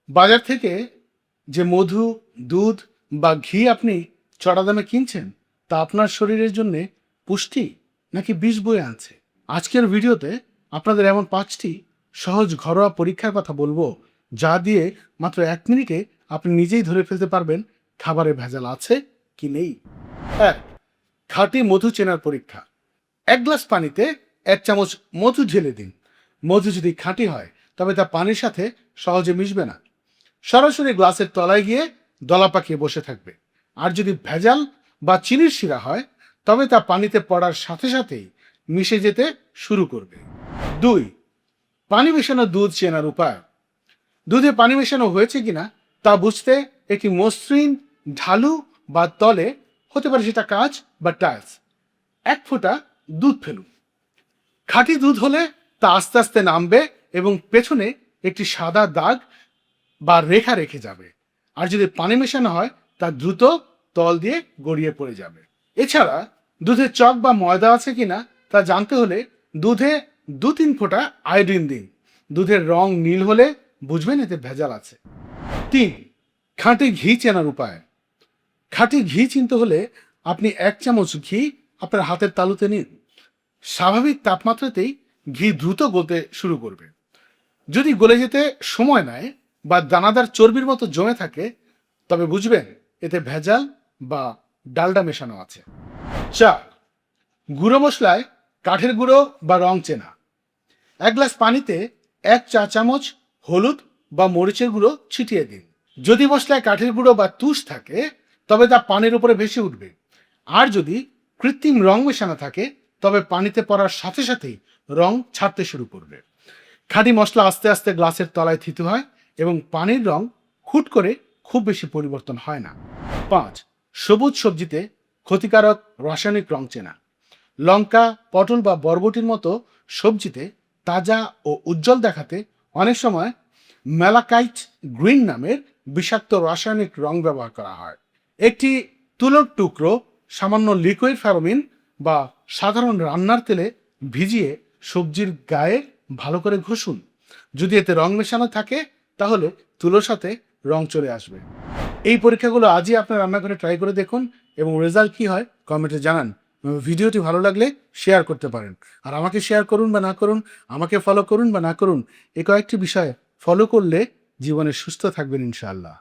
বাজার থেকে যে মধু, দুধ বা ঘি আপনি চড়া দামে কিনছেন তা আপনার শরীরের জন্য পুষ্টি নাকি বিষ বয়ে আনছে? আজকের ভিডিওতে আপনাদের এমন 5টি সহজ ঘরোয়া পরীক্ষার কথা বলবো, যা দিয়ে মাত্র 1 মিনিটে আপনি নিজেই ধরে ফেলতে পারবেন খাবারে ভেজাল আছে কি নেই। 1. খাঁটি মধু চেনার পরীক্ষা। 1 গ্লাস পানিতে 1 চামচ মধু ঢেলে দিন। মধু যদি খাঁটি হয় তবে তা পানির সাথে সহজে মিশবে না, সরাসরি গ্লাসের তলায় গিয়ে দলা পাকিয়ে বসে থাকবে। আর যদি ভেজাল বা চিনির শিরা হয় তবে তা পানিতে পড়ার সাথে সাথেই মিশে যেতে শুরু করবে। 2. পানি মেশানো দুধ চেনার উপায়। দুধে পানি মেশানো হয়েছে কিনা তা বুঝতে একটি মসৃণ ঢালু বা তলে, হতে পারে সেটা কাঁচ বা টাইলস, 1 ফোঁটা দুধ ফেলুন। খাঁটি দুধ হলে তা আস্তে আস্তে নামবে এবং পেছনে একটি সাদা দাগ বা রেখা রেখে যাবে। আর যদি পানি মেশানো হয় তা দ্রুত তল দিয়ে গড়িয়ে পড়ে যাবে। এছাড়া দুধে চক বা ময়দা আছে কিনা তা জানতে হলে দুধে 2-3 ফোঁটা আয়োডিন দিন। দুধের রং নীল হলে বুঝবেন এতে ভেজাল আছে। 3. খাঁটি ঘি চেনার উপায়। খাঁটি ঘি চিনতে হলে আপনি 1 চামচ ঘি আপনার হাতের তালুতে নিন। স্বাভাবিক তাপমাত্রাতেই ঘি দ্রুত গলতে শুরু করবে। যদি গলে যেতে সময় নেয় বা দানাদার চর্বির মতো জমে থাকে তবে বুঝবেন এতে ভেজাল বা ডালডা মেশানো আছে। 4. গুঁড়ো মশলায় কাঠের গুঁড়ো বা রং চেনা। 1 গ্লাস পানিতে 1 চা চামচ হলুদ বা মরিচের গুঁড়ো ছিটিয়ে দিন। যদি মশলায় কাঠের গুঁড়ো বা তুষ থাকে তবে তা পানির উপরে ভেসে উঠবে। আর যদি কৃত্রিম রং মেশানো থাকে তবে পানিতে পড়ার সাথে সাথেই রং ছাড়তে শুরু করবে। খাঁটি মশলা আস্তে আস্তে গ্লাসের তলায় থিতু হয় এবং পানির রং হুট করে খুব বেশি পরিবর্তন হয় না। 5. সবুজ সবজিতে ক্ষতিকারক রাসায়নিক রং চেনা। লঙ্কা, পটল বা বরবটির মতো সবজিতে তাজা ও উজ্জ্বল দেখাতে অনেক সময় ম্যালাকাইট গ্রিন নামের বিষাক্ত রাসায়নিক রং ব্যবহার করা হয়। একটি তুলোর টুকরো সামান্য লিকুইড ফেরোমিন বা সাধারণ রান্নার তেলে ভিজিয়ে সবজির গায়ে ভালো করে ঘষুন। যদি এতে রং মেশানো থাকে তাহলে তুলোর সাথে রং চলে আসবে। এই পরীক্ষাগুলো আজই আপনার রান্নাঘরে ট্রাই করে দেখুন এবং রেজাল্ট কি হয় কমেন্টে জানান। ভিডিওটি ভালো লাগলে শেয়ার করতে পারেন। আর আমাকে শেয়ার করুন বা না করুন, আমাকে ফলো করুন বা না করুন, এই কয়েকটি বিষয় ফলো করলে জীবনে সুস্থ থাকবেন ইনশাআল্লাহ।